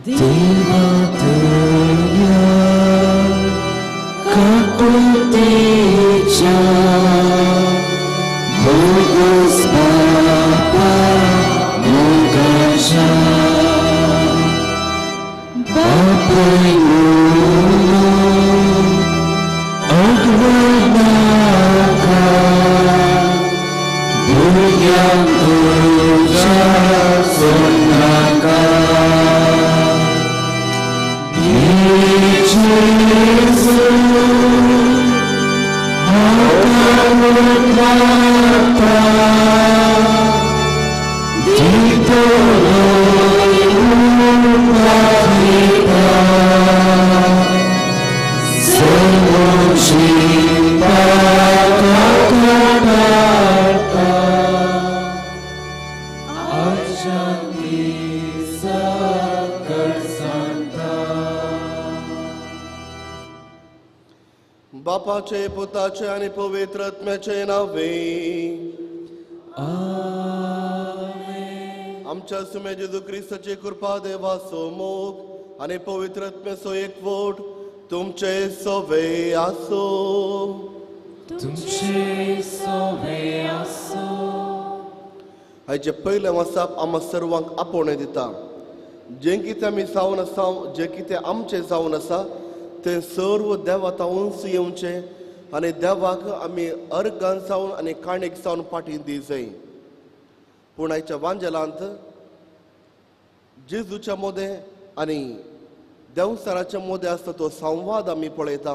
देवादया काकुतीच्या bogus बापा मोगाच्या बापयनो अग्वनाका भुर्ग्यांक तुझ्या सोनाका बापाचे पुताचे आणि पवित्र आत्म्याचे नावे आमच्या सुमे जेजू ख्रिस्ताची कृपा देवाचो मोग आणि पवित्र आत्म्याचो एकवट तुमचे सोवे आसो. आयचे पयले वसाप आम्हा सर्वांक आपोवणें दिता. जें कितें आमी जावन आसा, जें कितें आमचें जावन आसा ते सर्व देवातावून येवचे आनी देवाक आमी अर्गान जावन आनी काणेक जावन पाटी दी जाय. पूण आयच्या वांजेलांत जेजूच्या मोदे आनी देवसराचे मोदे आसता तो संवाद आमी पळयता.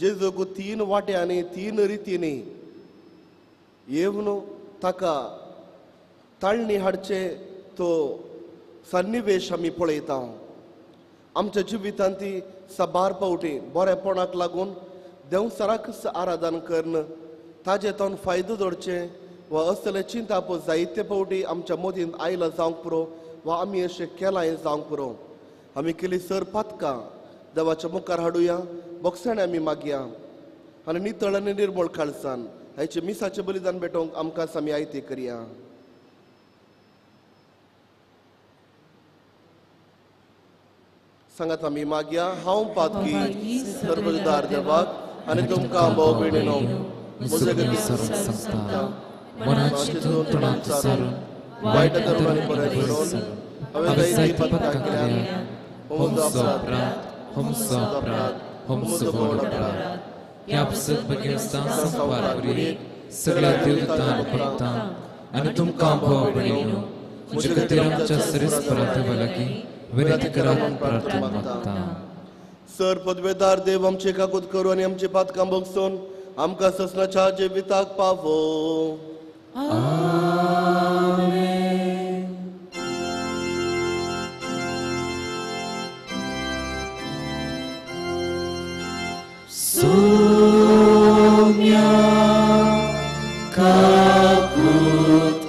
जेजूक 3 वाट्यांनी 3 रितींनी येवन ताका ताळणी हाडचे तो सन्निवेश आमी पळयता. आमच्या जिवितांत ती साबार पावटी बरेपणाक लागून देवसराक आराधन करून ताजे तावन फायदो जोडचे वा असले चिंताप जायते पावटी आमच्या मदीं आयला जावंक पुरो वा आमी अशें केलांय जावंक पुरो. आमी केली सर पातकां देवाच्या मुखार हाडुया, बोगसणे आमी मागया आनी नितळ आनी निर्मळ काळजान हेचे मिसाचें बलिदान भेटोवंक आमकां आमी आयती करया. सांगात आमी मागया. हांव पातकी सर्वदार देवाक आनी तुमकां भाव भयणीनो म्हजे गती संस्था मनाची तोंडांत सारून वायट धर्मांनी बरें करून हांवें जायती पातकां केल्या. हमचो अपराध ह्या सद्भाग्यवस्थान संपार करी सगळ्या देवतांक भक्तां आनी तुमकां भाव भयणीनो म्हजे खातीर आमच्या सरीसपरा देवा लागीं विनंती करात प्रार्थना मागता. सर पदवेदार देव आमचे काकूत करू आनी आमची पातकां बगसून आमकां ससनाच्या जिविताक पावो. सोम्या काकूत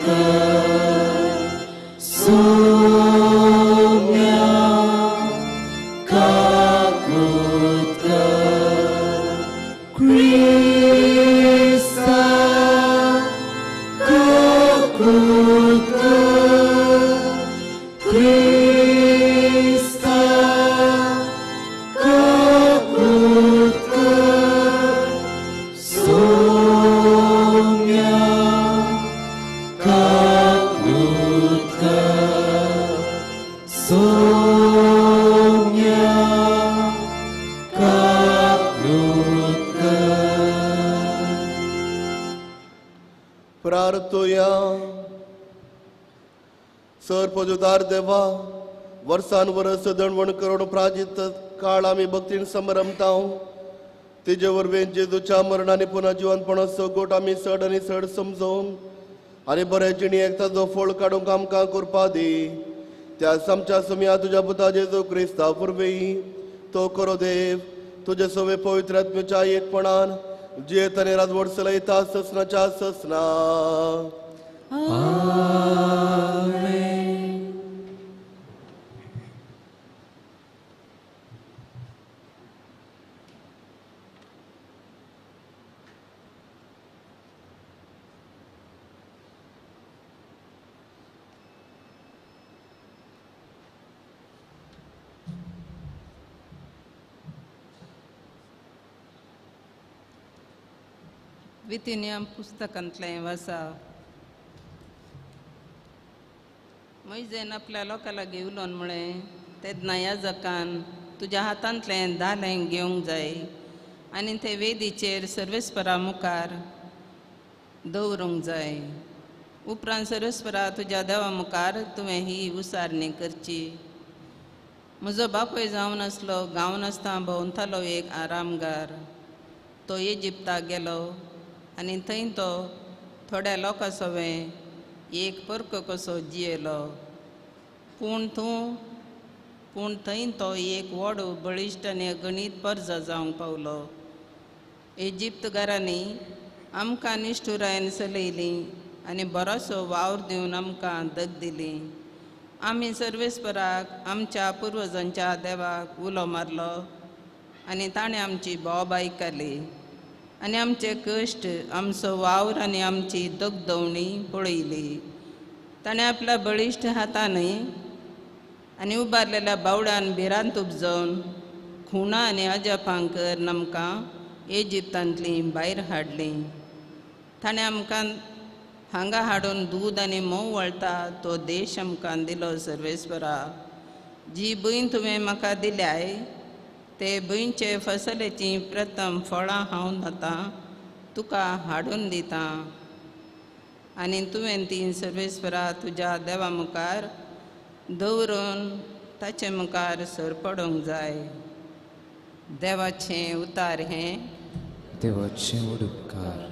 प्रार्थुया. सर पदवेदार देवा वर्सान वर्स दणवण करून प्राजित काळ आमी भक्तीन समरमता. तेजे वरवीं जेजूच्या मरणाने पुन्हा जिवंतपणाचो गोट आमी चड आनी चड समजून आनी बरे जिणेक ताचो फळ काडूंक आमकां कृपा दी. त्या आमच्या सुमया तुज्या पुता जेजू क्रिस्ता वरवीं तो करो देव तुजे सवे पवित्र आत्म्याच्या एकपणान जियेत आनी राजवट चलयता ससनाच्या ससना. द्वितीय पुस्तकांतलें वाचप. मोइजेन आपल्या लोकां लागीं उलोवन म्हळें, तेन्ना याजकान तुज्या हातांतलें दालें घेवंक जाय आनी ते वेदीचेर सर्वेस्परा मुखार दवरूंक जाय. उपरांत सर्वेस्परा तुज्या देवा मुखार तुवें ही उसारणी करची. म्हजो बापूय जावन आसलो गांवांत आसतना भोंवतालो एक आरामगार. तो इजिप्ताक गेलो आनी थंय तो थोड्या लोकां सोबें एक परको कसो जियेलो. पूण थंय तो एक व्हड बळिश्ट आनी अगणीत पर्ज जावंक पावलो. इजिप्तकारांनी आमकां निश्ठुरायेन चलयली आनी बरोसो वावर दिवन आमकां दग दिली. आमी सर्वेस्पराक आमच्या पुर्वजांच्या देवाक उलो मारलो आनी ताणें आमची बोब आयकली आनी आमचे कश्ट, आमचो वावर आनी आमची दगदवणी पळयली. ताणें आपल्या बळिश्ट हातांनी आनी उबारलेल्या बावड्यान भिरांत उपजोवन खुणां आनी अजापां करून आमकां इजिप्तांतलीं भायर हाडलीं. ताणें आमकां हांगा हाडून दूद आनी मोव वळटा तो देश आमकां दिलो. सर्वेस्परा, जी भूंय तुवें म्हाका दिल्याय ते भुंयचे फसलेचीं प्रथम फळां हांव आतां तुका हाडून दितां आनी तुवें तीं सर्वेस्परा तुज्या देवा मुखार दवरून ताचे मुखार सरपडोंक जाय. देवाचें उतार हें. देवाचें व्हड उपकार.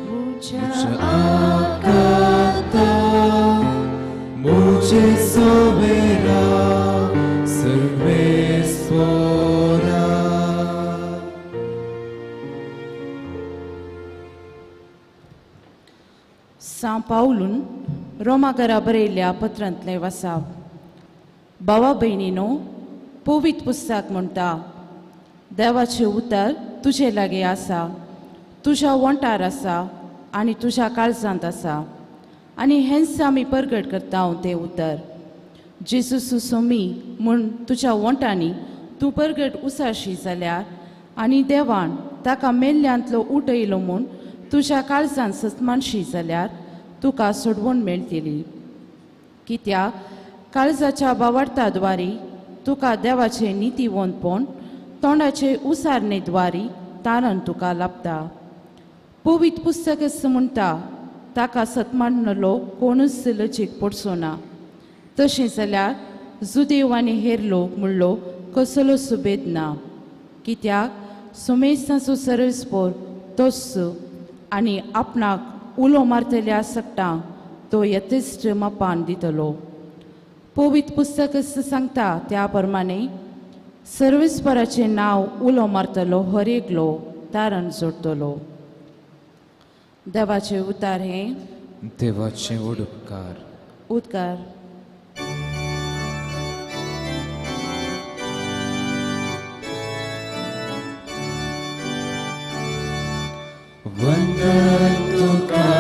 Mucha ora. São Paulun रोमाकरा बरयल्ल्या पत्रांतलें वाचप. भावा भयणीनो, पवित्र पुस्तक म्हणटा, देवाचें उतर तुजे लागीं आसा, तुज्या वंटार आसा आनी तुज्या काळजांत आसा, आनी हेंच आमी परगट करता तें उतर. जेजू सुसोमी म्हूण तुज्या वंटांनी तूं परगट उसाशी जाल्यार आनी देवान ताका मेल्ल्यांतलो उठयलो म्हूण तुज्या काळजांत सतमानशी जाल्यार तुका सोडवण मेळटली. कित्याक काळजाच्या बावार्थाद्वारे तुका देवाचे नितीवंतपण, तोंडाचे उसारणेद्वारे तारण तुका लाभता. पवित्र पुस्तक म्हणटा, ताका सतमानलो कोणूच लजीक पडचो ना. तशें जाल्यार जुदेव आनी हेर लोक म्हणलो कसलो सुबेद ना. कित्याक सुमेसाचो सर्वेस्पर तोच आनी आपणाक उलो मारतल्या सकटांक तो यथेश्ट मापान दितलो. पवित्र पुस्तक सांगता त्या प्रमाणे सर्वेस्पराचें नांव उलो मारतलो हर एकलो तारण जोडटलो. देवाचें उतार हें देवाचे उडुपकार. उद्गार. वंदन तुका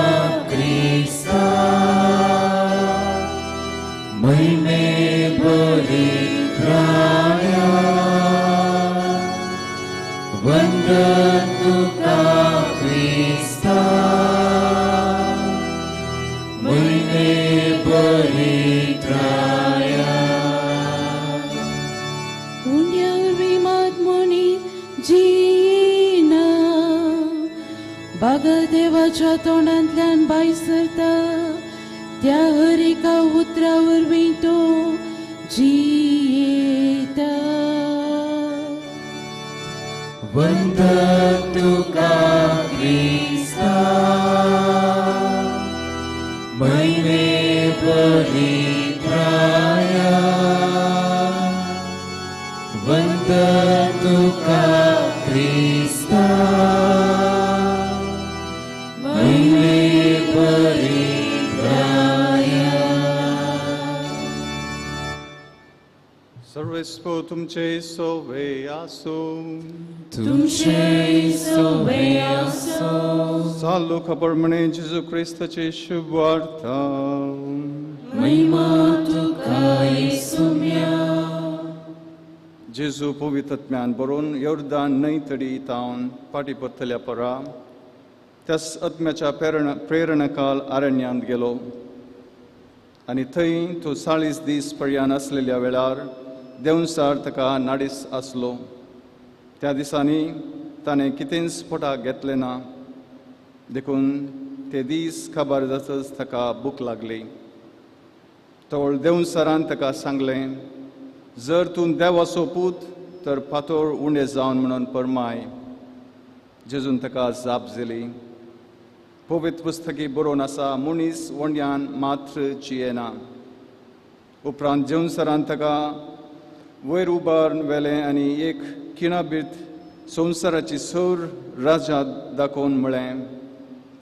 क्रिस्ता, महिमे बरी राया. वंदन तुका क्रिस्ता, महिमे बरी राया. उंड्यावर मात मोनी जीना, बागा देवाच्या तोंडांतल्यान भायर सरता, त्या हर एका उतरावर तो जियेता. वंदन तुका क्रिस्ता, महिमे बरी राया. वंदन तुका क्रिस्ता, महिमे बरी राया. सर्वेस्पर तुमचे सोवे आसो. तुमचे सोवे आसो. चालू खबर म्हणे जेजू ख्रिस्ताची शुभ वार्ता. महिमा तुका येसुम्या. जेजू पवित्रत्म्यान बरोवन योर्दान न्हंय तडी तावन पाटी परतल्या परा त्याच आत्म्याच्या प्रेरणकाल आरण्यांत गेलो आनी थंय तो 40 दीस पर्यान असलेल्या वेळार देंवसार ताका नाडीस आसलो. त्या दिसांनी ताणें कितेंच पोटाक घेतलें ना. देखून ते दीस खबर जातच ताका भूक लागली. तवळ देंवसारान ताका सांगलें, जर तूं देवाचो पूत तर फातोर उणें जावन म्हणून परमाय. जेजून ताका जाप दिली. पवित्र पुस्तकी बरोवन आसा, मनीस वंड्यान मात्र जियेना. उपरांत देंवसारान ताका वयर उबारून व्हेलें आनी एक किणाबीत संवसाराची सर राजा दाखोवन म्हळें,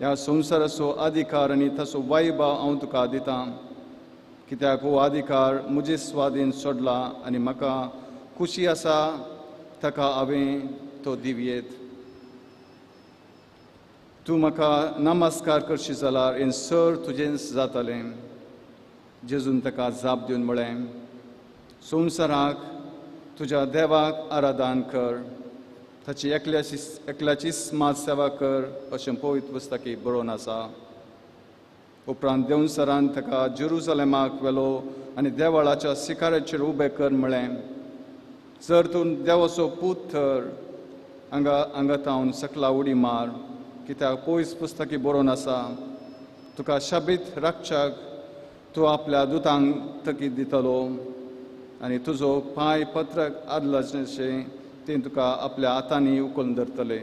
ह्या संवसाराचो अधिकार आनी ताचो वैभव हांव तुका दितां. कित्याक हो अधिकार म्हजे स्वाधीन सोडला आनी म्हाका खुशी आसा ताका हांवें तो दिवयेत. तूं म्हाका नमस्कार करशी जाल्यार हें सर तुजेंच जातलें. जेजून ताका जाप दिवन म्हळें, संवसाराक तुज्या देवाक आराधन कर, ताची एकल्याचीच मात सेवा कर, अशें पवित्र पुस्तकी बरोवन आसा. उपरांत देंवसारान ताका जेरुसलेमाक व्हेलो आनी देवळाच्या शिखराचेर उबें कर म्हळें, जर तूं देवाचो पूत तर हांगातावन सकला उडी मार. कित्याक पवित्र पुस्तकी बरोवन आसा, तुका शाबीत रक्षक तूं आपल्या दुतांक तकीत दितलो आनी तुजो पांय पत्रक आदलाचें तें तुका आपल्या हातांनी उखलून धरतले.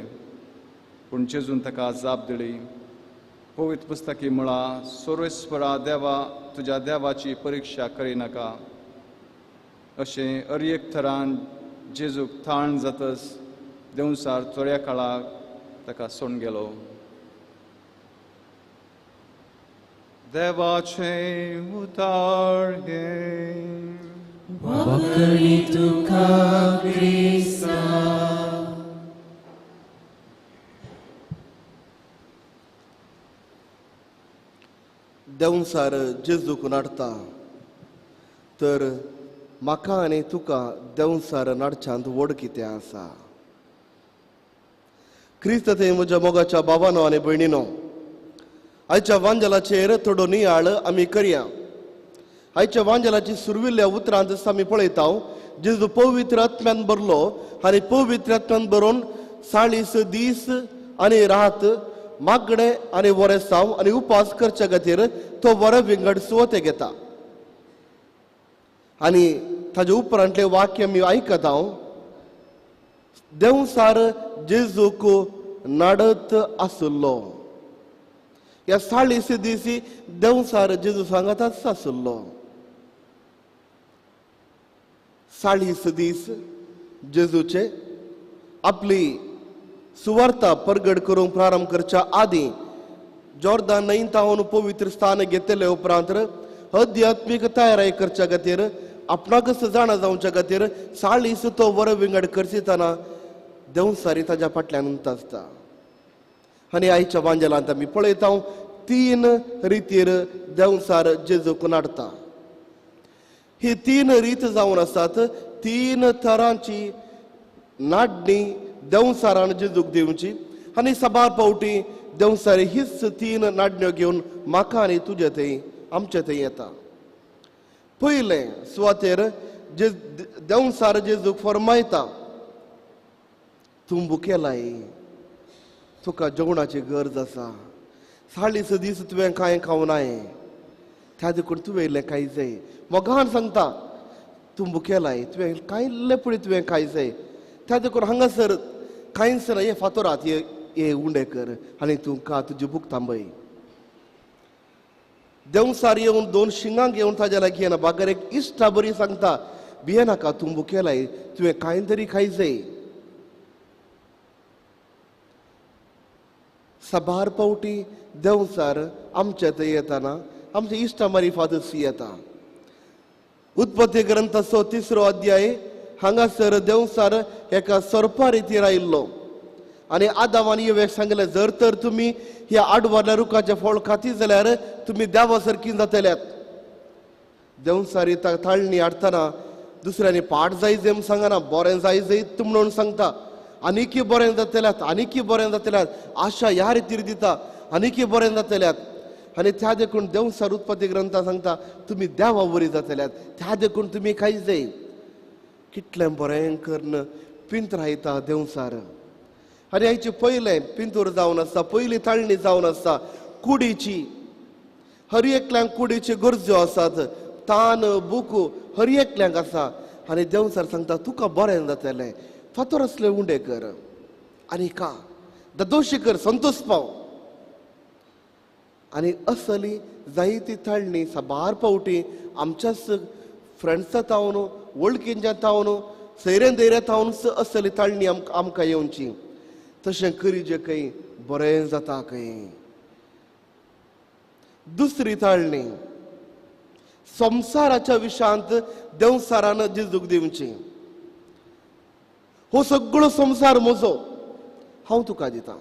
पूण जेजून ताका जाप दिली, पवित्र पुस्तकी म्हळा, सर्वेस्परा देवा तुज्या देवाची परिक्षा करिनाका. अशें हर एक तरान जेजूक ताण जातस देंवसार चोऱ्या काळाक ताका सोडून गेलो. देवाचे उतार घे. वखणी तुका क्रिस्ता. देंवसार जेजूक नाडटा तर म्हाका आनी तुका देंवसार नाडच्यांत व्हड कितें आसा. क्रिस्त ते म्हज्या मोगाच्या भावानो आनी भयणीनो, आयच्या वांजलाचेर थोडो नियाळ आमी करया. आयच्या वांजलाची सुरविल्ल्या उतरांत आमी पळयता जेजू पवित्र आत्म्यान भरलो आनी पवित्र आत्म्यान भरून 40 दीस आनी रात मागणे आनी वरेसांव आनी उपास करच्या खातीर तो वरे विंगड सुवाते घेता. आनी ताजे उपरांतले वाक्य आमी आयकता. देंवसार जेजूक नाडत आसलो. ह्या 40 दीस देंवसार जेजू सांगातच आसलो. 40 दीस जेजूचे आपली सुवार्ता परगड करूंक प्रारंभ करच्या आदीं जॉर्दान न्हंयेंतावन पवित्र स्थान घेतले उपरांत अध्यात्मीक तयारी करच्या खातीर आपणाक जाणा जावच्या खातीर 40 तो वर विंगड करसितना देंवसारी ताच्या फाटल्यान आसता. आनी आयच्या वांजलांत आमी पळयता 3 रितीर देंवसार जेजूक नाडटा. ही 3 रीत जावन आसात. 3 तरांची नाडणी देंवसारान जेजूक दिवची आनी सबार पावटी देंवसारी हीच 3 नाडण्यो घेवन म्हाका आनी तुजे थंय आमचे थंय येता. पयले सुवातेर जे देंवसार जेजूक फरमायता, तूं भुकेलाय, तुका जेवणाची गरज आसा. 40 दीस तुवें कांय खावनाय, त्या देखून तुवें इल्लें कांय जाय. मोगान सांगता, तूं भुकेलाय, तुवें कांय इल्लें पुळी तुवें कांय जाय. त्या देखून हांगासर कांयच ना, हे फातोरात हे उंडे कर आनी तूं खा, तुजी भूक थांबय. देंवसार येवन 2 शिंगां घेवन ताज्या लागीं येना. बागर एक इश्टा बरी सांगता, भिये नाका, तूं भुकेलाय, तुवें कांय तरी खाय जाय. सबार पावटी देंवसार आमचे थंय येताना आमच्या इश्टा मारिफातच येता. उत्पत्ती ग्रंथाचो 3रो अध्याय हांगासर देंवसार एका सर्पा रितीर आयिल्लो आनी आदाम आनी येवेक सांगलें, जर तर तुमी ह्या आडवाल्या रुखाचें फळ खाती जाल्यार तुमी देवा सारकीं जातल्यात. देंवसारी ताळणी हाडटना दुसऱ्यांनी पाट जाय जेम सांगना, बरें जाय जायत म्हणून सांगता. आनीकी बरें जातल्यात, आनीकी बरें जातल्यात, आशा ह्या रितीर दिता, आनीकी बरें जातल्यात. आनी त्या देखून देंवसार उत्पत्ती ग्रंथांत सांगता, तुमी देवा बरी जातल्यात, त्या देखून तुमी खाय जाय. कितलें बरें करून पिंत रायता देंवसार. आनी हांचे पयलें पिंतूर जावन आसता, पयली ताळणी जावन आसता कुडीची. हर एकल्यांक कुडीच्यो गरजो आसात, तान भूक हर एकल्यांक आसा. आनी देंवसार सांगता, तुका बरें जातलें, फातर असले उंडे कर आनी खा, दोशी कर, संतोष पाव. आनी असली जायती ताळणी सबार पावटी आमच्याच फ्रेंड्सां तावन, वळखींच्या तावन, सैरें दैऱ्या तावन असली ताळणी आमकां येवची. तशें करी जे खंय बरें जाता खंय. दुसरी ताळणी संसाराच्या विशयांत देंवसारान जेजूक दिवची. हो सगळो संसार म्हजो, हांव तुका दितां.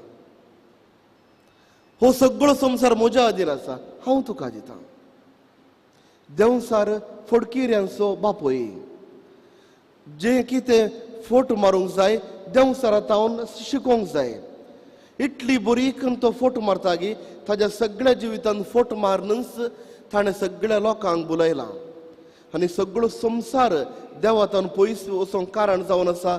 हो सगळो संसार म्हज्या अधीन आसा, हांव तुका दितां. देंवसार फडकिऱ्यांचो बापोय. जे कितें फोट मारूंक जाय देंवसारांत हांव शिकोवंक जाय. इतली बरी करून तो फोट मारता की ताच्या सगळ्या जिवितांत फोट मारनच ताणें सगळ्या लोकांक बुलयलां. आनी सगळो संसार देवातान पयस वचोंक कारण जावन आसा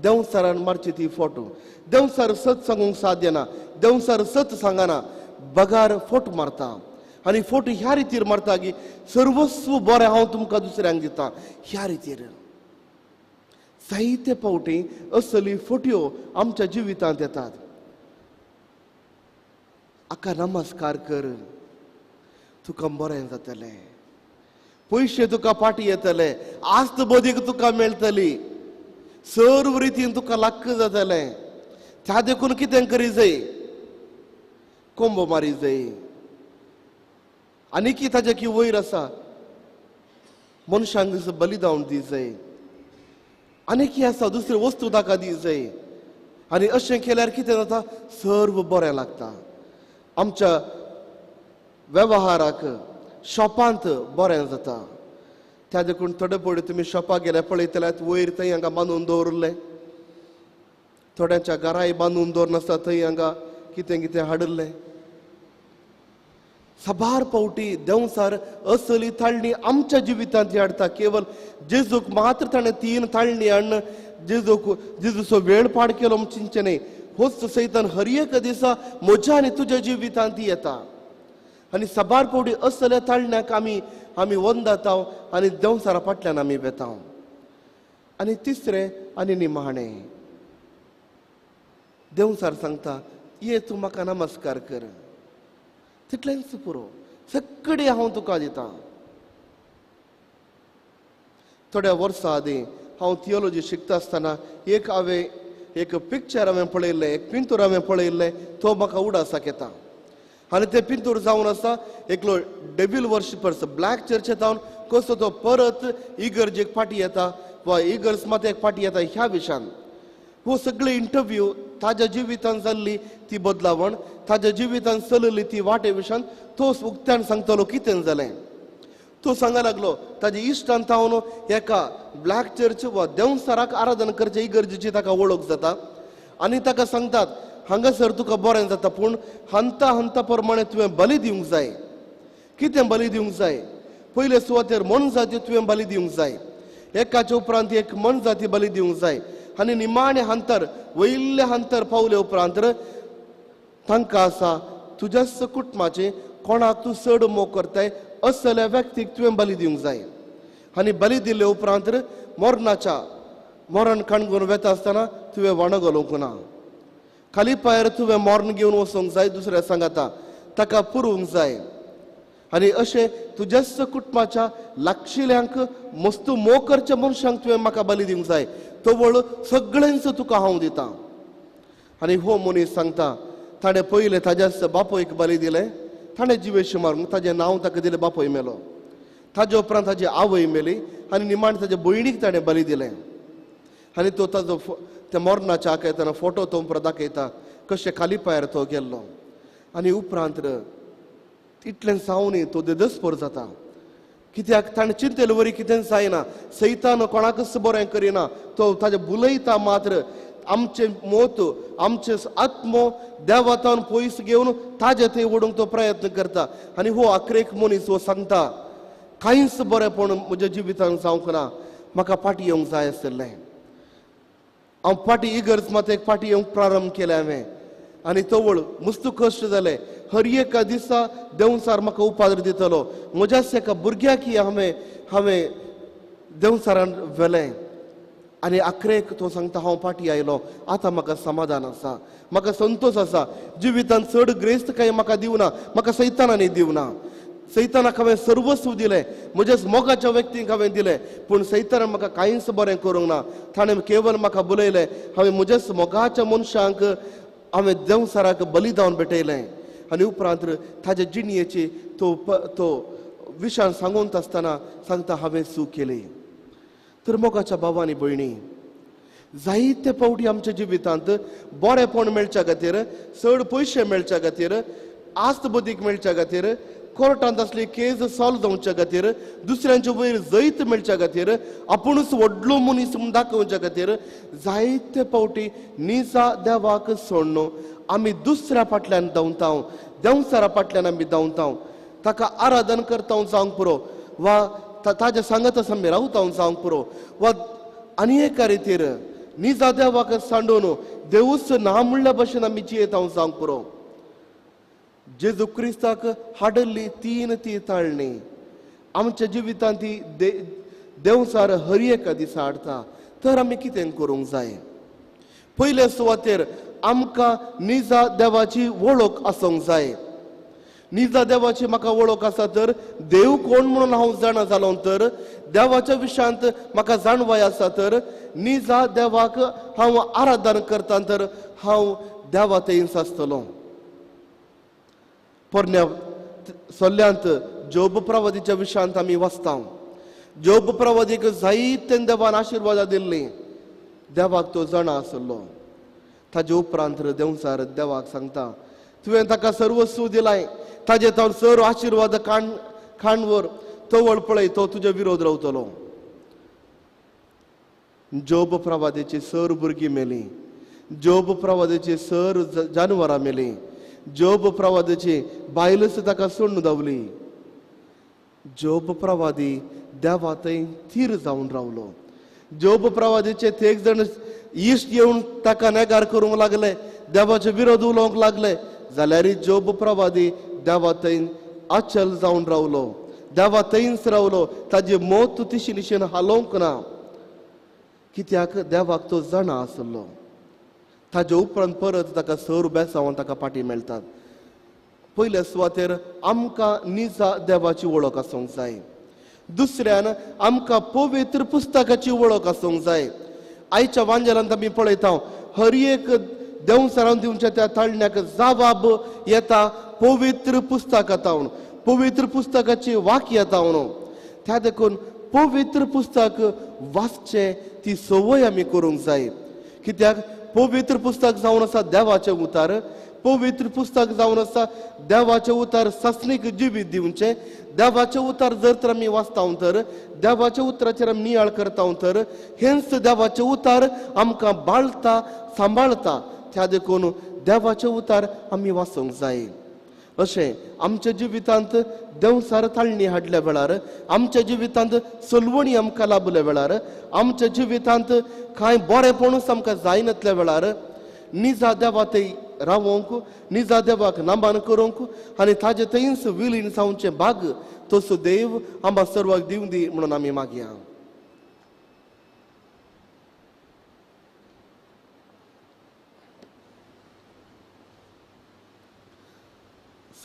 देंवसारान मारची ती फोटो. देंवसार सत सांगूंक साध्य ना, देंवसार सत सांगना, बगार फोट मारता. आनी फोट ह्या रितीर मारता की सर्वस्व बरें हांव तुमकां दुसऱ्यांक दितां, ह्या रितीर. जायते पावटी असली फोटयो आमच्या जिवितांत येतात. आका नमस्कार कर, तुका बरें जातलें, पयशे तुका पाटी येतले, आस्त बदीक तुका मेळटली, सर्व रितीन तुका लाक्क जातलें. त्या देखून कितें करी जाय, कोंबो मारी जाय. आनी की ताजे की वयर आसा, मनशांक बली जावन दी जाय. आनी की आसा, दुसरी वस्तू ताका दी जाय. आनी अशें केल्यार कितें जाता, सर्व बरें लागता. आमच्या वेव्हाराक शॉपांत बरें जाता. त्या देखून थोडे पडे तुमी शॉपाक गेल्यार पळयतल्यात, वयर थंय हांगा बांदून दवरले. थोड्यांच्या घराय बांदून दवरनासता, थंय हांगा कितें कितें हाडले. साबार पावटी देंवसार असली थाळणी आमच्या जिवितांत हाडटा. केवळ जेजूक मात्र ताणें 3 थाळणी हाडून जेजूचो वेळ पाड केलो चिंतचे न्ही. होच सैतान हर एक दिसा म्हज्या आनी तुज्या जिवितांत येता. आनी साबार पावटी असल्या थाळण्याक आमी वंदाता आनी देंवसारा फाटल्यान आमी वेता. आनी तिसरें आनी निमाणें, देंवसार सांगता, ये तूं म्हाका नमस्कार कर. तितलेंच पुरो, सगळें हांव तुका दितां. थोड्या वर्सां आदीं हांव थियोलॉजी शिकता आसतना एक पिक्चर हांवें पळयल्लें, एक पिंतूर हांवें पळयल्लें. तो म्हाका उडासाक येता. आनी तें पिंतूर जावन आसा एकलो डेविल वर्शिपर्स ब्लॅक चर्चेंत जावन कसो तो परत इगर्जेक फाटी येता वा इगर्ज मातेक फाटी येता ह्या विशयान. हो सगळे इंटरव्यू ताज्या जिवितांत जाल्ली ती बदलावण, ताज्या जिवितांत चलली ती वाटे विशयान तो उक्त्यान सांगतलो कितें जालें. तो सांगा लागलो ताजे इश्टान तावन एका ब्लॅक चर्च वा देंवसाराक आराधना करचे इगर्जेची ताका वळख जाता. आनी ताका सांगतात, हांगासर तुका बरें जाता, पूण हंता प्रमाणे तुवें बली दिवंक जाय. कितें बली दिवंक जाय? पयले सुवातेर मन जाती तुवें बली दिवंक जाय. एकाच्या उपरांत एक मन जाती बली दिवंक जाय. आनी निमाणे हंतर, वयल्ले हंतर पावले उपरांत तांकां आसा तुज्याच कुटुंबाचे कोणाक तूं चड मोग करताय असल्या व्यक्तीक तुवें बली दिवंक जाय. आनी बली दिले उपरांत मरण कणगून वेता आसतना तुवें वांगडा घालूंक ना. खाली पांयार तुवें मोरण घेवन वचूंक जाय. दुसऱ्या सांगाता ताका पुरोवंक जाय. आनी अशें तुज्याच कुटुंबाच्या लागशिल्यांक मस्त मोग करच्या मनशांक तुवें म्हाका बली दिवंक जाय. तो वळ सगळ्यांच तुका हांव दितां. आनी हो मनीस सांगता, ताणें पयलें ताज्याच बापोयक बली दिलें. ताणें जिवेशी मारूंक ताजें नांव ताका दिलें, बापोय मेलो. ताजे उपरांत ताजी आवय मेली आनी निमाण ताज्या भयणीक ताणें बली दिलें. आनी तो ताजो त्या मोरणाच्या आकयतना फोटो तो दाखयता कशें खाली पांयार तो गेल्लो. आनी उपरांत इतलें जावनय तो देदस्पर जाता. कित्याक ताणें चिंतलें वरी कितें जायना, सैतान कोणाकच बरें करिना. तो ताजें बुलयता मात्र आमचे मोत, आमचे आत्मो देवातान पयस घेवन ताजे थंय ओडूंक तो प्रयत्न करता. आनी हो आखरेक मनीस हो सांगता, कांयच बरेंपण म्हज्या जिवितांत जावंक ना, म्हाका फाटी येवंक जाय आसलें. हांव फाटी इगर्ज मातेक फाटी येवंक प्रारंभ केलें हांवें. आनी तवळ मस्त कश्ट जालें. हर एका दिसा देंवसार म्हाका उपाद्र दितलो. म्हज्याच एका भुरग्याक हांवें देंवसारान व्हेलें. आनी आखरेक तो सांगता, हांव फाटी आयलो, आतां म्हाका समाधान आसा, म्हाका संतोश आसा. जिवितांत चड ग्रेस्त कांय म्हाका दिवना, म्हाका सैतानांनी दिवना. सैतानाक हांवें सर्वस्व दिलें, म्हज्याच मोगाच्या व्यक्तीक हांवें दिलें, पूण सैतानान म्हाका कांयच बरें करूंक ना. ताणें केवळ म्हाका बुलयलें. हांवें म्हज्याच मोगाच्या मनशांक हांवें देंवसाराक बली जावन भेटयलें. आनी उपरांत ताजे जिणयेची तो विशयान सांगून आसतना सांगता, हांवें चूक केली. तर मोगाच्या भावांनी भयणी, जायते फावटी आमच्या जिवितांत बरेंपण मेळच्या खातीर, चड पयशे मेळच्या खातीर, आस्त बदीक मेळच्या खातीर, कोर्टांत असली केस सॉल्व जावच्या खातीर, दुसऱ्यांच्या वयर जैत मेळच्या खातीर, आपुणूच व्हडलो मनीस म्हूण दाखोवच्या खातीर जायते फावटी निजा देवाक सोडून आमी दुसऱ्या फाटल्यान धांवता, देंवसारा फाटल्यान आमी धांवता. ताका आराधन करता जावंक पुरो, वा ताज्या सांगत आमी रावता जावंक पुरो, वा आनी एका रितीर निजा देवाक सांडून देवूच ना म्हणल्या भशेन आमी जियेता जावंक पुरो. जेजू क्रिस्ताक हाडली ती ताळणी आमच्या जिवितांत ती देंवसार हर एका दिसा हाडता. तर आमी कितें करूंक जाय? पयले सुवातेर आमकां निजा देवाची वळख आसूंक जाय. निजा देवाची म्हाका वळख आसा तर देव कोण म्हणून हांव जाणा जालो तर देवाच्या विशयांत म्हाका जाणवाय आसा तर निजा देवाक हांव आराधन करता तर हांव देवा थंयच आसतलो. पोरण्या सोल्ल्यांत जोब प्रवादीच्या विशयांत आमी वाचता. जोब प्रवादीक जायते देवान आशिर्वादां दिल्लीं. देवाक तो जाणा आसलो. ताजे उपरांत देवसार देवाक सांगता तुवें ताका सर्वस्व दिलाय. ताजे तो सर्व आशिर्वाद खांडवर तवळ पळय तो तुजे विरोध रावतलो. जोब प्रवादीची सर भुरगीं मेली. जोब प्रवादीची सर जानवरां मेली. जोब प्रवादीची बायलच ताका सोडून धांवली. जोब प्रवादी देवा थंय थीर जावन रावलो. जोब प्रवादीचे ते एक जण इश्ट येवन ताका नेगार करूंक लागले, देवाचे विरोध उलोवंक लागले जाल्यार जोब प्रवादी देवा थंय अचल जावन रावलो. देवा थंयच रावलो. ताजी मोत तिशी निशेन हालोवंक ना. कित्याक देवाक तो जाणा आसलो. ताजे उपरांत परत ताका सर बेसांवन ताका पाटी मेळटात. पयल्या सुवातेर आमकां निजा देवाची वळख आसूंक जाय. दुसऱ्यान आमकां पवित्र पुस्तकाची वळख आसूंक जाय. आयच्या वांजेलांत आमी पळयता हर एक देवसारान दिवच्या त्या ताळण्याक जबाब येता पवित्र पुस्तकांतावन. पवित्र पुस्तकाची वाक्य येतावन. त्या देखून पवित्र पुस्तक वाचचे ती संवय आमी करूंक जाय. कित्याक पवित्र पुस्तक जावन आसा देवाचे उतार. पवित्र पुस्तक जावन आसा देवाचे उतार ससनीक जिवीत दिवचे. देवाचे उतार जर तर आमी वाचता तर देवाच्या उतराचेर आमी नियाळ करता तर हेंच देवाचे उतार आमकां बाळटा सांबाळटा. त्या देखून देवाचे उतार आमी वाचूंक जाय. अशें आमच्या जिवितांत देवसार ताळणी हाडल्या वेळार, आमच्या जिवितांत सलवणी आमकां लाभल्या वेळार, आमच्या जिवितांत कांय बरेपणूच आमकां जायनातल्या वेळार निजा देवा थंय रावोंक, निजा देवाक नामान करूंक आनी ताजे थंयच विलीन जावचे भाग तसो देव आम्हा सर्वांक दिवं दी म्हणून आमी मागया.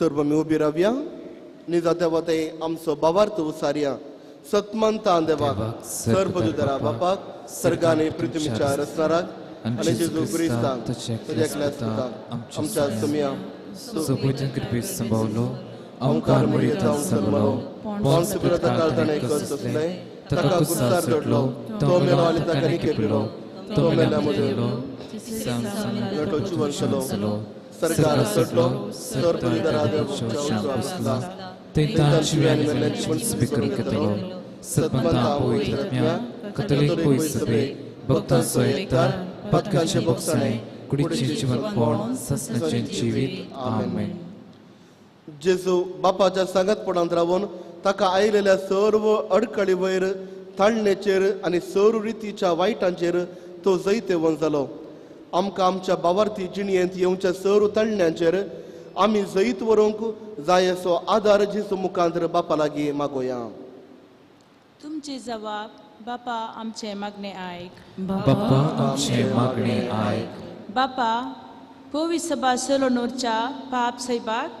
सर्व आमी उबी रावया. निजा देवा थंय आमचो भावार्थ उसारया. सतमंता देवाक सर्वदुदरा बापाक सर्गांनी पृथ्वीच्या रचणाराक आनी जेजू क्रिस्ताक तुज्या एकल्याच आमच्या समिया सोबतून कृपेस संभावलो ओंकार मरियता सल्लो पॉन्स पिलाता काळताणे कस असले ताका कुसार जोडलो तो मेलो आनी ताका निकेपिलो तो मेल्या मदेलो नटो जीवन सलो सरकार सटलो सर्वदुदरा देवाच्या बसला tentar ciuani melecim speaker ketelo satmanta poitratmya katolik poisabe bhakta soektar patkanche boksane kudichi jivan pon sasnachen jivit amen. जेजू बापाच्या सांगतपणांत रावून ताका आयलेल्या सर्व अडकळी वयर ताळणेचेर आनी सर्व रितीच्या वायटांचेर तो जैतेवन जालो. आमकां आमच्या भावार्थी जिणयेंत येवच्या सर्व ताळण्यांचेर आमी जैत व्हरूंक जाय असो आदार जेजू मुखांतर बापा लागीं मागोया. तुमचे जबाब बापा आमचे मागणे आयक. बाप्पा आमचे मागणे आयक. बापा पवित्र सभा सोलोनूरच्या पाप सैबाक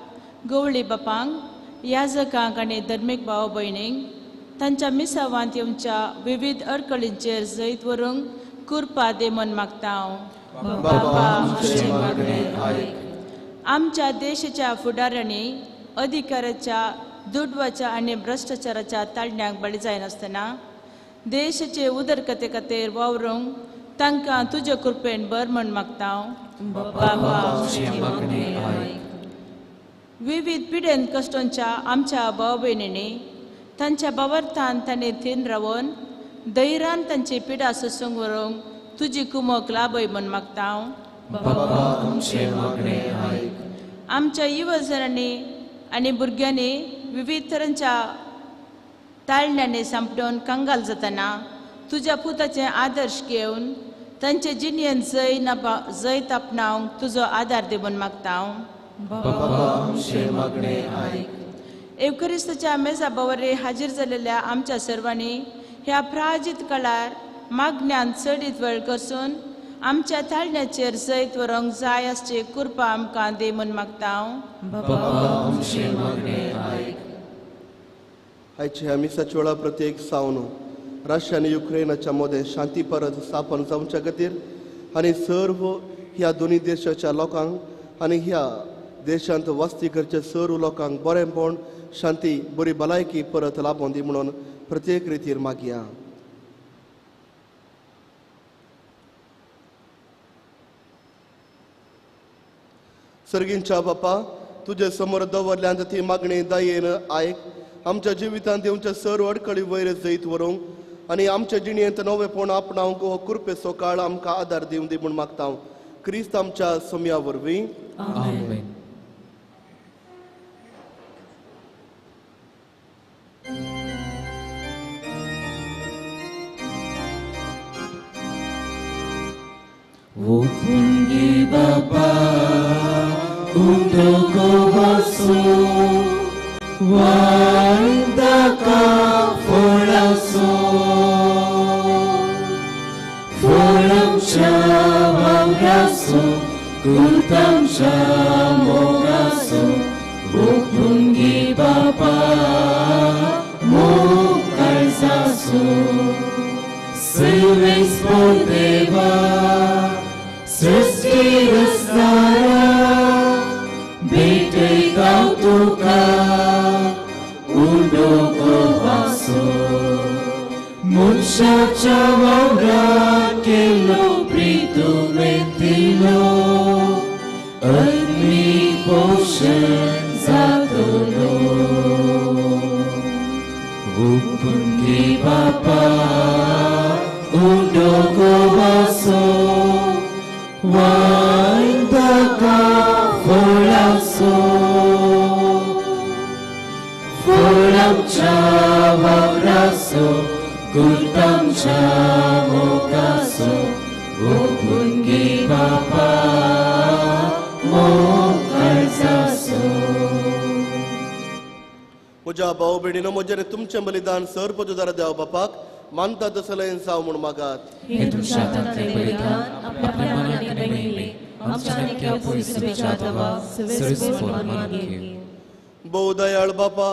गवळी बापांक याजकांक आनी धर्मीक भाव भयणींक तांच्या मिसावांत येवच्या विविध अडकळींचेर जैत व्हरूंक कृपा दे म्हूण मागता हांव. बापा आमचे मागणे आयक. आमच्या देशाच्या फुडाऱ्यांनी अधिकाराच्या दुडवाच्या आनी भ्रष्टाचाराच्या ताळण्याक बळी जायनासतना देशाचे उदरकते खातीर वावरूंक तांकां तुज्या कृपेन बर म्हूण मागता हांव. बापा आमचे मागणे आयक. विविध पिडेन कश्टांच्या आमच्या भाव भयणींनी तांच्या भावार्थान तांणी थीन रावून धैर्यान तांची पिडा सोसूंक व्हरूंक तुजी कुमोक लाभय म्हूण मागता हांव. बाप्पा आमचे मागणे आयक. आमच्या युवजनांनी आनी भुरग्यांनी विविध तरांच्या ताळण्यांनी सांपडून कंगाल जातना तुज्या पुताचे आदर्श घेवन तांचे जिणयेन जय तापणावंक तुजो आदार दे म्हूण मागता हांव. बाप्पा आमचे मागणे आयक. एवकरिस्ताच्या मेजा बावरे हाजीर जालेल्या आमच्या सर्वांनी ह्या प्राजीत काळार मागण्यांत चडीत वेळ करसून आमच्या ताळण्याचेर सयत व्हरूंक जाय आसचे कृपा आमकां दी म्हूण मागता हांव. बाबा आमचे मागणे आयक. आयचे ह्या मिसाच्या वेळा प्रत्येक सावन रशिया आनी युक्रेनाच्या मदें शांती परत स्थापन जावच्या खातीर आनी सर्व ह्या दोनी देशाच्या लोकांक आनी ह्या देशांत वस्ती करचे सर्व लोकांक बरेंपण शांती बरी भलायकी परत लाभून दी म्हणून प्रत्येक रितीर मागया. सर्गींच्या बापा तुजे समोर दवरल्यांत ती मागणी दयेन आयक. आमच्या जिवितांत येवच्या सर्व अडखळी वयर जैत व्हरूंक आनी आमच्या जिणेंत नवेपण आपणावंक हो कृपेचो काळ आमकां आदार दिवं दी म्हूण मागता हांव. क्रिस्त आमच्या सोम्या वरवीं. आमेन. Opungi Baba, Undogo Vaso, Wandaka Folaso, Folam Chavauraso, Kuntam Chamoraso, Opungi Baba, Mokarzaso, Silves por Deva, सृष्टि रचणारा भेटे गाव तुका उडोगो वासो मनशाच्या वावरात केलो प्रितुमेन दिलो अग्नी पोषण जातलो उपुंगी बापा उडोगो वासो Wandaka folaso, folam chavauraso, kuntam chavokaso, opungi baba, mokarzaso. म्हज्या भाऊ भयणीनो म्हजें तुमचें बलिदान सर्वपदार देव बापाक मानता तसलें जाव म्हूण मागात. हे तुमच्या हातांतलें बलिदान आपल्या मनाने बनयले आमच्या नक्या पवित्र आत्मा सर्वस्व मान घे. भोव दयाळ बापा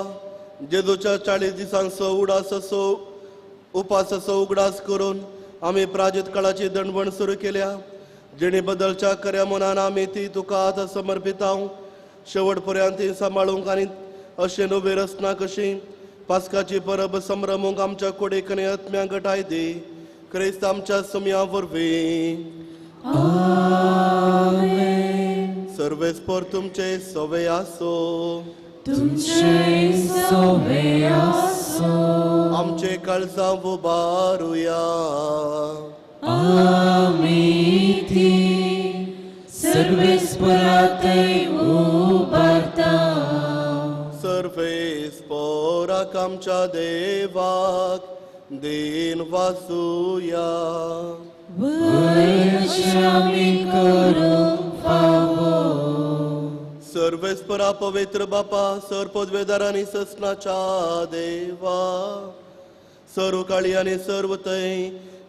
जेजूच्या 40 दिसांचो उडास असो उपासाचो उगडास करून आमी प्राजीत काळाची दणबण सुरू केल्या. जिणे बदलच्या खऱ्या मनान आमी ती तुका आतां समर्पितांव. शेवट पर्यंत ती सांबाळूंक आनी अशें नवी रचना कशी पास्काची परब संभ्रमूंक आमच्या कुडीकने आत्म्या घटाय दी. क्रिस्त आमच्या सोम्या वरवीं. सर्वेस्पर तुमचे सोवे आसो. तुमचे सोवे आसो. आमचे काळजां उबारुया. आमी ती सर्वेस्परातय उबारता. सर्वेस्पराक आमच्या देवाक दिन वासुया. वैश्यामी करूंक फावो. सर्वेस्परा पवित्र बापा सर्पद्वेदार आनी ससनाच्या देवा सर्व काळी आनी सर्व थंय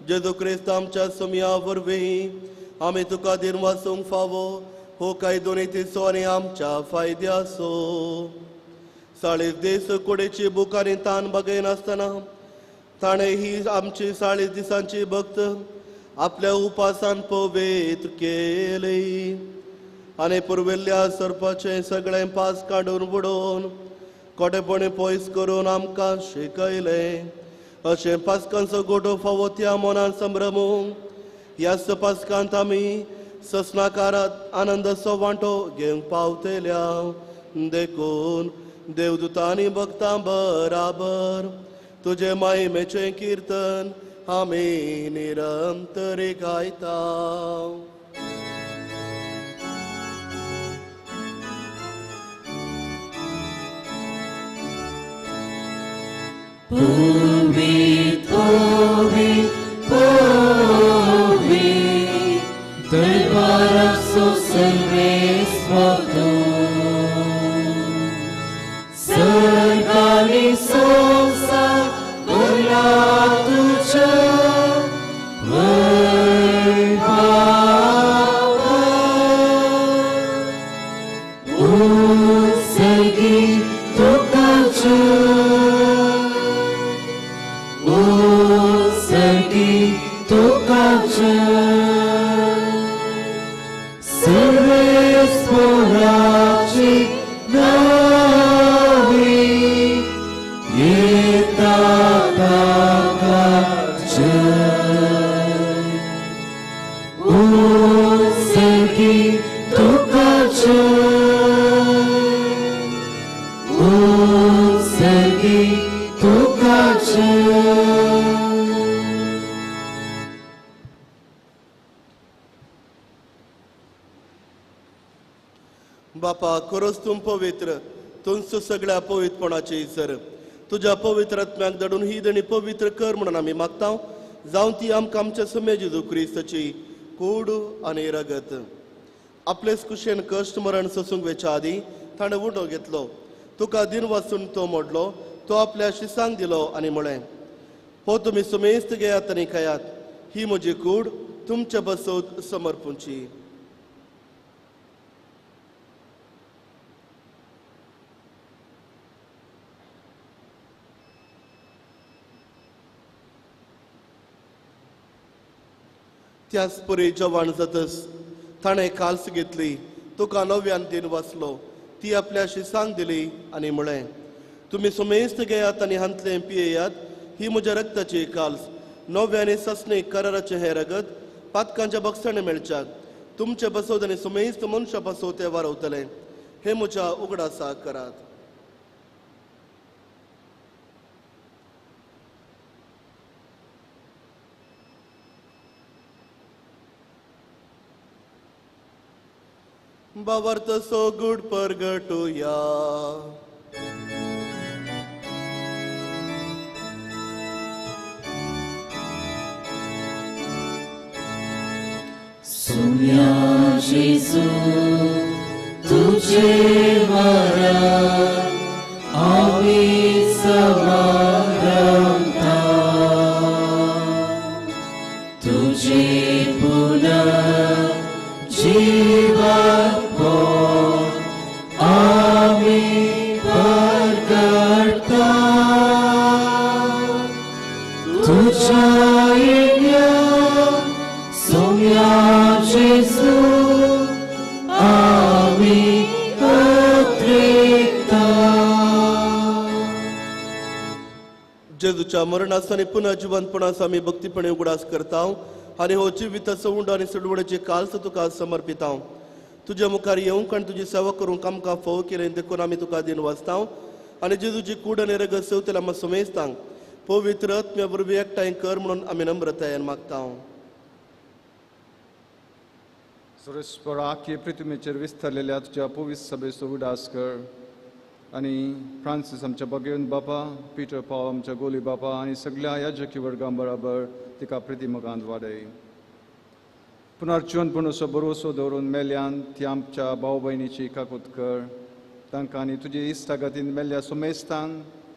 जेजू क्रिस्त आमच्या सोम्या वरवीं आमी तुका दिन वासूंक फावो. हो काय दोनी तिसो आनी आमच्या फायद्याचो. 40 दीस कुडीची बूक आनी तान बगयन आसतना ताणें ही आमची 40 दिसांची भक्त आपल्या उपासान पवित्र केली आनी पुरविल्ल्या सर्पाचें सगळें पास काडून बुडोवन कोटेपणी पयस करून आमकां शिकयलें. अशें पास्कांचो गोठो फावो त्या मनान संभ्रमूंक ह्याच पास्कांत आमी ससनाकारात आनंदाचो वांटो घेवंक पावतल्या. देखून देवदूतांनी भक्तां बराबर तुजे महिमेचें कीर्तन आमी निरंतरी गायता. Povit, povit, povit, dălbaraso serves votum. Sărgani sosa, urla tucea, văi सर्वेस्पराची नावी येता ताका जय उर्सगी तुका जय उर्सगी तुका जय. बापा खरोच तूं पवित्र तुमचो सगळ्या पवित्रपणाची सर तुझ्या पवित्र आत्म्याक धाडून ही दणी पवित्र कर म्हणून आमी मागता जावं ती आमकां आमच्या समे जेजू क्रिस्ताची कूड आनी रगत. आपलेच कुशेन कश्ट मरण सोसूंक वेच्या आदी ताणें उडो घेतलो तुका दिन वाचून तो मोडलो तो आपल्या शिसांक दिलो आनी म्हळें हो तुमी सुमेस्त घेयात आनी खायात ही म्हजी कूड तुमच्या बसोत समर्पूंची. त्याच परी जवान जातस ताणें काल्स घेतली तुका नव्यान दिन वाचलो ती आपल्या शिसांक दिली आनी म्हळें तुमी सुमेस्त घेयात आनी हांतले पियेयात ही म्हज्या रक्ताची काल्स नव्याने ससणे कराराचें हें रगत पातकांच्या बक्षाणे मेळच्याक तुमचे बसोत आनी सुमेस्त मनशा पासो ते वारवतले हे म्हज्या उगडासा करात. बावर्त सो गुड परगटुया सोम्या जेजू तुझे वरण आमी समारंभता तुझे पुनर्जीवन आमी परगटता तुझ्या येण्याक सोम्या जेजू आमी अत्रेकता. जेजूच्या मरणास आनी पुन्हा जिवंतपणास आमी भक्तीपणे उगडास करता आनी हो जिवीत सवंड आनी सडवडेची काल्स तुका समर्पिता. तुज्या मुखार येवंक आनी तुजी सेवा करूंक आमकां फोव केलें देखून आमी तुका दिन वाचता आनी जेजूची कूड आनी रगत सेवतले आमकां सुमेस्तांक पवित्र आत्म्या वरवीं एकठांय कर म्हणून आमी नम्रतायेन मागता. सर्वेस्पराकी पृथ्वीचेर विस्तारलेल्या तुझ्या पवित्र सभेचो उदास कर आनी फ्रांसीस आमच्या भगिनी बापा पिटर पाव आमच्या गोली बापा आनी सगळ्या याजकी वर्गां बराबर तिका प्रितीमकांत वाडय. पुनर्जीवनपणाचो भरोसो दवरून मेल्यान ती आमच्या भाव भयणीची काकूत कर तांकां आनी तुजी इश्टागतीन मेल्ल्या सुमेस्तांक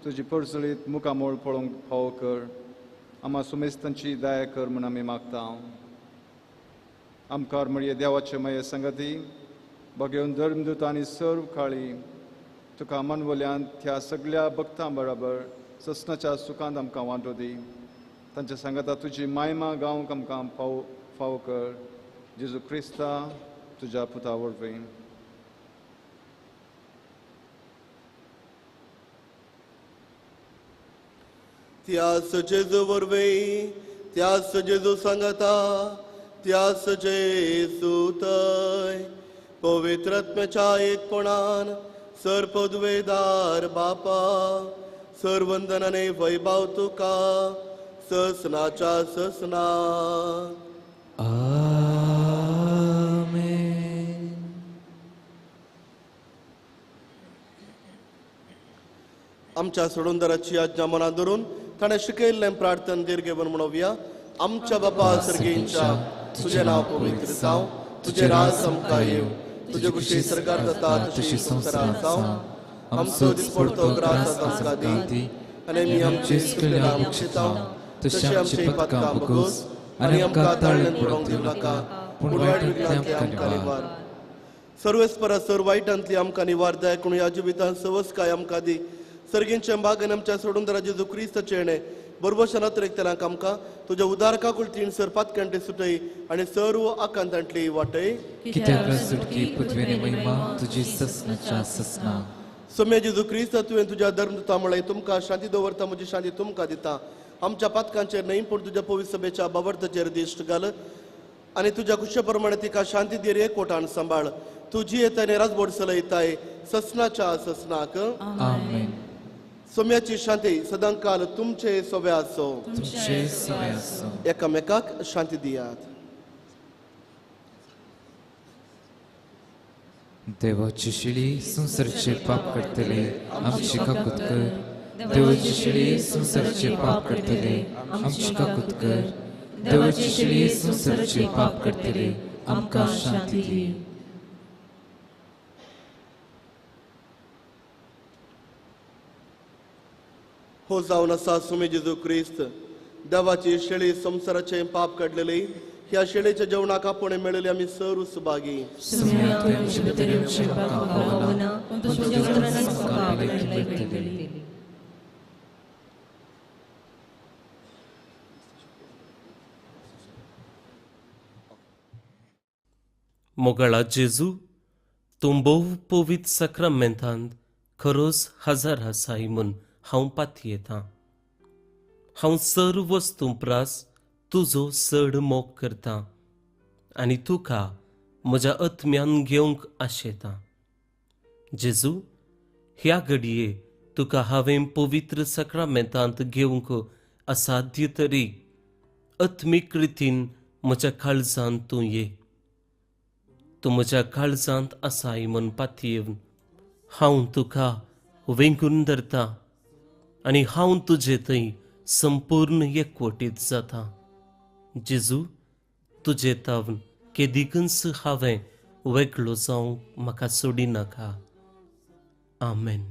तुजी परजळीत मुखामोळ पळोवंक फावो कर. आम्हा सुमेस्तांची दया कर म्हूण आमी मागता. आमकां म्हणचे देवाचे मये संगती भगेवन धर्मदूत आनी सर्व काळी तुका मनवल्यान त्या सगळ्या भक्तां बरोबर ससनाच्या सुखांत आमकां वांटो दी. तांच्या सांगाता तुजी मायमा गावंक आमकां फावो कर. जेजू क्रिस्ता तुज्या पुता वरवीं. त्याच जेजू वरवीं त्याच जेजू सांगता त्याच जेजू थंय पवित्र आत्म्याच्या एकपणान सर पदवेदार बापा सर्वंदन आनी वैभव तुका ससनाच्या ससना. आमेन. आमच्या सोडूनदाराची आज्ञा मनात धरून ताणें शिकयल्लें प्रार्थन दीर्घेवन म्हणोवया. आमच्या बापा सर्गेंच्या तुझें नांव पवित्र जावं तुझें राज आमकां येवं तुजे कुशी सरकार जाता तशी संवसारांत जावं. आमचो दिसपडतो ग्रास आमकां दी आनी आमी आमची चुकलेल्या बक्षिता तशी आमची पातकां बगोस आनी आमकां ताळ्यान पडोवंक दिवं नाका पूण वायट विघ्नांतली आमकां निवार. सर्वेस्परा सर वायटांतली आमकां निवार दया करून ह्या जिवितांत सवस काय आमकां दी. सर्गेंच्या बागेन आमच्या सोडूनदारा जेजू क्रिस्ताचे येणे बरोबरच्या नत्रेकतनाक आमकां तुज्या उदारकाकूल तीन सरपात कंटे सुटय आनी सर्व आकांतांतली वाटय कित्याक सुटकी पृथ्वीने महिमा तुजी ससनाच्या ससना सोम्या जेजू क्रिस्त तुवें तुज्या धर्मदूता म्हळें तुमकां शांती दवरता म्हजी शांती तुमकां दिता आमच्या पातकांचेर न्हय पूण तुज्या पवित्र सभेच्या बाबर्ताचेर दिश्ट घाल आनी तुज्या कुशे प्रमाणे तिका शांती दिर एकवटान सांबाळ तुजी येताने राजबोड चलयताय ससनाच्या ससनाक आमेन सोम्याची शांती सदांकाल तुमचे सोबे आसो तुमचे सवय आसो एकामेकाक शांती दियात देवाची शिडी संसारचे पाप करतले आमची काकूत कर देवाची शिडी संसारचे पाप करतले आमची काकूत कर देवाची शिडी संसारचे पाप करतले आमकां शांती दी हो जावन आसा सुमे जेजू क्रिस्त देवाची शेळी संसाराचे पाप काडलेली ह्या शेळेच्या जेवणाक आपण मेळले आमी सर्व सुभागी सुम्या तुवें शिबतरेन शिवपाक पावना पूण तुज्या उतरांनी म्हाका आपयलेली मोगळा जेजू तूं भोव पवित्र सक्रामेंतांत खरोच हजार आसाय म्हूण हांव पातयेतां हांव सर्व वस्तू प्रास तुजो चड मोग करतां आनी तुका म्हज्या आत्म्यान घेवंक आशेतां जेजू ह्या घडये तुका हांवें पवित्र सक्रामेंतांत घेवंक असाध्य तरी आत्मीक रितीन म्हज्या काळजांत तूं ये तूं म्हज्या काळजांत आसाय म्हूण पातयेवन हांव तुका वेंगून धरतां आनी हांव तुजे थंय संपूर्ण एकवटीत जाता जेजू तुजे तावन केदिकच हांवें वेगळो जावंक म्हाका सोडी नाका आमेन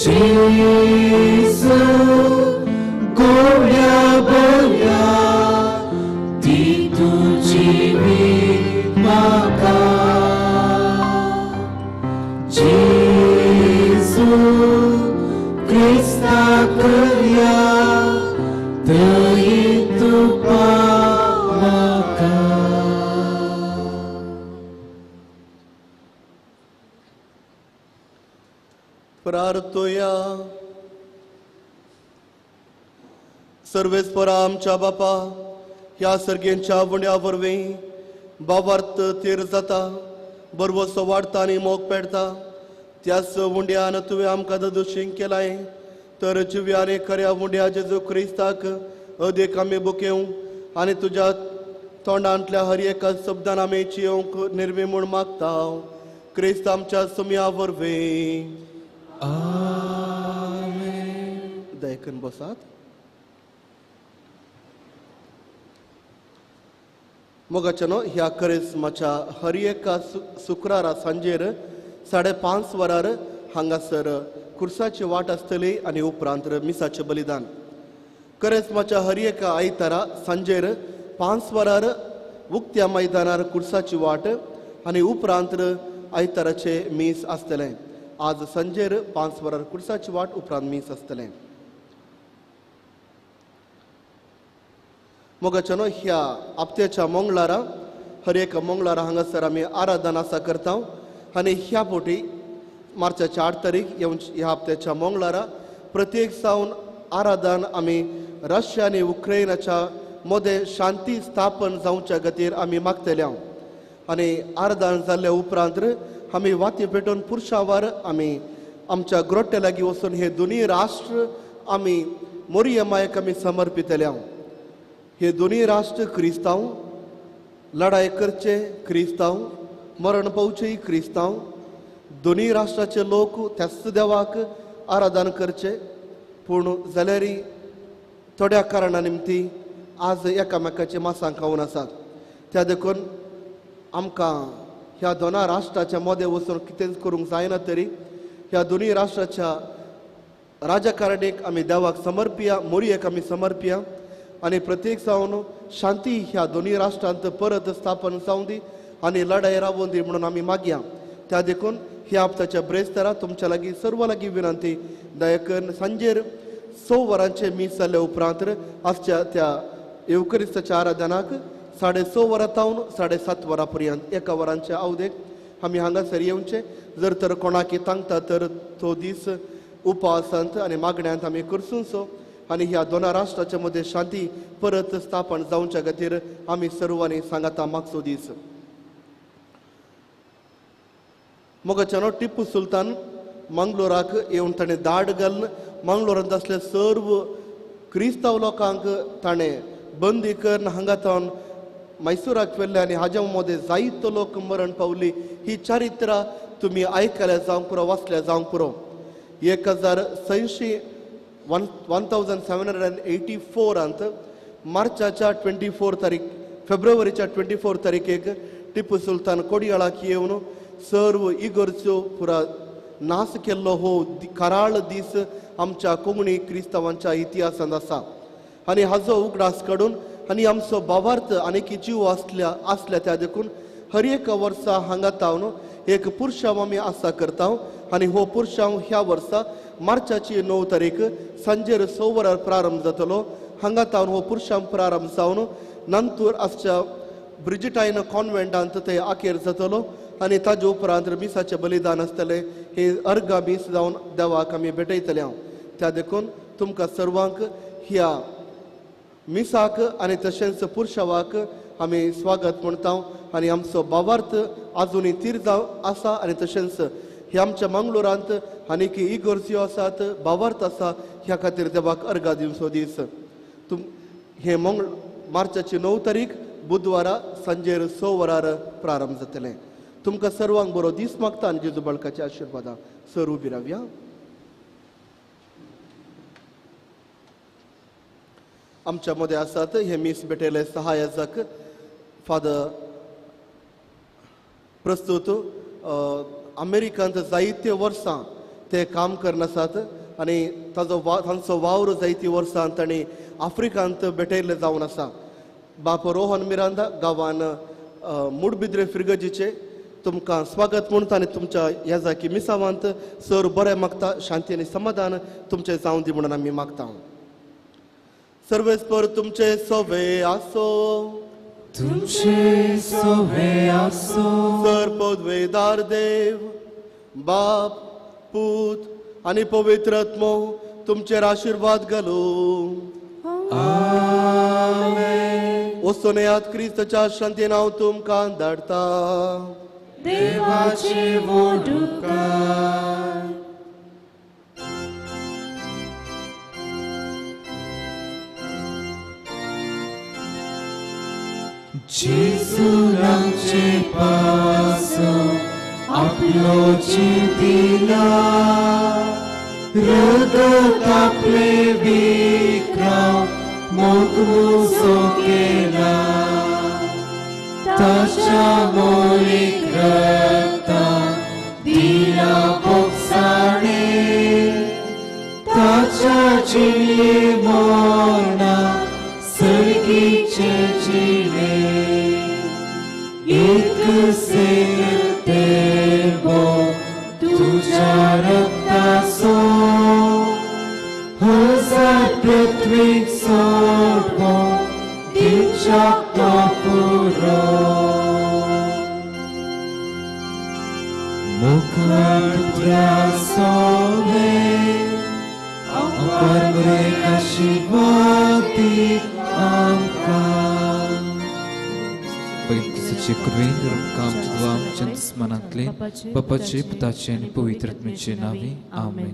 जेसू गोड्या बऱ्या ती तुझी म्हाका जेसू क्रिस्ता करया थंय तुका म्हाका प्रार्थोया. सर्वेस्परा आमच्या बापा ह्या सर्गेंच्या वंड्या वरवीं भावार्थ तेर जाता बरवसो वाडटा आनी मोग पेडटा त्याच वंड्यान तुवें आमकां दोशींक केलाय तर जिव्या आनी खऱ्या वंड्या जेजू क्रिस्ताक अदेक आमी बुकेव आनी तुज्या तोंडांतल्या हर एका शब्दान आमी जियोंक निर्वी म्हूण मागता क्रिस्त आमच्या सुमया वरवीं. दयकन बसात. मोगाच्यानो ह्या करिस्माच्या हर एका शुक्रारा सांजेर 5:30 वरार हांगासर खुर्साची वाट आसतली आनी उपरांत मिसाचें बलिदान. करिस्माच्या हर एका आयतारा सांजेर 5 वरार उक्त्या मैदानार खुर्साची वाट आनी उपरांत आयताराचे मीस आसतलें. आज सांजेर 5 वरार खुर्साची वाट उपरांत मीस आसतलें. मोगाच्यानो ह्या हप्त्याच्या मंगळारा हर एक मंगळारा हांगासर आमी आराधना आसा करता आनी ह्या पोटी मार्चाच्या 8 तारीख ह्या हप्त्याच्या मंगळारा प्रत्येक सावन आराधन आमी रशिया आनी उक्रेनाच्या मदें शांती स्थापन जावच्या खातीर आमी मागतले आनी आराधन जाल्ल्या उपरांत आमी वाती पेटोवन पुरुशांवर आमी आमच्या ग्रोट्या लागीं वचून हे दोनी राष्ट्र आमी मोरियमायक आमी समर्पितले. हे दोनी राष्ट्र क्रिस्तांव लढाई करचे क्रिस्तांव मरण पावचे क्रिस्तांव दोनी राष्ट्राचे लोक त्याच देवाक आराधन करचे पूण जाल्यार थोड्या कारणा निमती आज एकामेकाचे मासांक खावन आसात. त्या देखून आमकां ह्या दोना राष्ट्राच्या मदें वचून कितेंच करूंक जायना तरी ह्या दोनी राष्ट्राच्या राजकारणीक आमी देवाक समर्पिया मोरयेक आमी समर्पिया आनी प्रत्येक सावन शांती ह्या दोनी राष्ट्रांत परत स्थापन जावं दी आनी लढाई राबोवन दी म्हणून आमी मागया. त्या देखून ह्या हप्त्याच्या ब्रेस्तारा तुमच्या लागीं सर्व लागीं विनंती दयकन सांजेर 6 वरांचे मीस जाल्ल्या उपरांत आजच्या त्या येवकरिस्ताच्या आराधनाक 6:30 वरां तावन 7:30 वरां पर्यंत 1 वरांच्या अवधेक आमी हांगासर येवचे. जर तर कोणाक तांगता तर तो दीस उपासांत आनी मागण्यांत आमी करसूंचो आनी ह्या दोना राष्ट्राच्या मदें शांती परत स्थापन जावच्या खातीर आमी सर्वांनी सांगाता मागचो दीस. मोगाच्यानो टिपू सुलतान मंगलोराक येवन ताणें दाड घालून मंगलोरांत आसले सर्व क्रिस्तांव लोकांक ताणें बंदी करून हांगा तावन मैसूराक व्हेल्ले आनी हाज्या मदें जायतो लोक मरण पावली. ही चारित्रां तुमी आयकल्या जावंक पुरो वाचल्या जावंक पुरो. 1784 मार्चाच्या 24 तारीख फेब्रुवारीच्या 24 तारीखेक टिपू सुलतान कोडयाळाक येवन सर्व इगर्ज्यो पुरा नाश केल्लो हो कराळ दीस आमच्या कोंकणी क्रिस्तांवांच्या इतिहासांत आसा आनी हाजो उगडास काडून आनी आमचो भावार्थ आनीक जीव आसल्या त्या देखून हर एक वर्सा हांगा तावन एक पुरुशांव आमी आसा करता आनी हो पुरुशांव ह्या वर्सा मार्चाची 9 तारीख सांजेर 6 वरार प्रारंभ जातलो. हांगा तावन हो पुरुशांव प्रारंभ जावन नंतर आजच्या ब्रिजिटायन कॉन्वेंटांत ते आखेर जातलो आनी ताजे उपरांत मिसाचें बलिदान आसतलें. हे अर्घ मीस जावन देवाक आमी भेटयतले. त्या देखून तुमकां सर्वांक ह्या मिसाक आनी तशेंच पुरुशावाक आमी स्वागत म्हणटा आनी आमचो भावार्थ आजुनूय तीर जावन आसा आनी तशेंच हे आमच्या मंगळुरांत आनीक इगर्ज्यो आसात भावार्थ आसा ह्या खातीर देवाक अर्घा दिवचो दीस. हे मार्चाची 9 तारीख बुधवारा सांजेर 6 वरार प्रारंभ जातलें. तुमकां सर्वांक बरो दीस मागता आनी जेजू बाळकाच्या आशिर्वादा सर उबी रावया. आमच्या मदें आसात हे मीस भेटयले सहाय्यक फादर प्रस्तुत अमेरिकांत जायत्यो वर्सां ते काम करनासात आनी तांचो वावर जायती वर्सां तांणी आफ्रिकांत भेटयल्ले जावन आसा. बाप रोहन मिरांदा गांवान मुडबिद्रे फिरगजीचे तुमकां स्वागत म्हणटा आनी तुमच्या ह्या जागी मिसावांत सर बरें मागता, शांती आनी समाधान तुमचें जावं दी म्हणून आमी मागता. सर्वेस्पर तुमचे सोवे आसो, तुमचे सोवे आसो. सर्पद्वेदार देव बाप पूत आनी पवित्र आत्मो तुमचेर आशीर्वाद घालो. वस्तुनेयात क्रिस्ताच्या शांतीन हांव तुमकां धाडटा. देवाचे वोडुकार. जेजू आमचे पासो आपलो जीव दिला, रगत आपले विक्रम मोगमोसो केला. ताच्या मोळीक रक्तान दिला बोगसाणे, ताच्या जिणे मोना सर्गीचे जिणे. एक तेबो तुझ्या रक्ताचो हजार पृथ्वीक सोडबो दिवच्याक तो पुरो. मुखार सोवे परमरे आशीर्वादी आमकां. पवित्र कृपेन रमकां आमच्या दुआ आमच्या दुस्मनांतले बापाचे पुताचे आनी पवित्र आत्म्याचे नावे आमेन.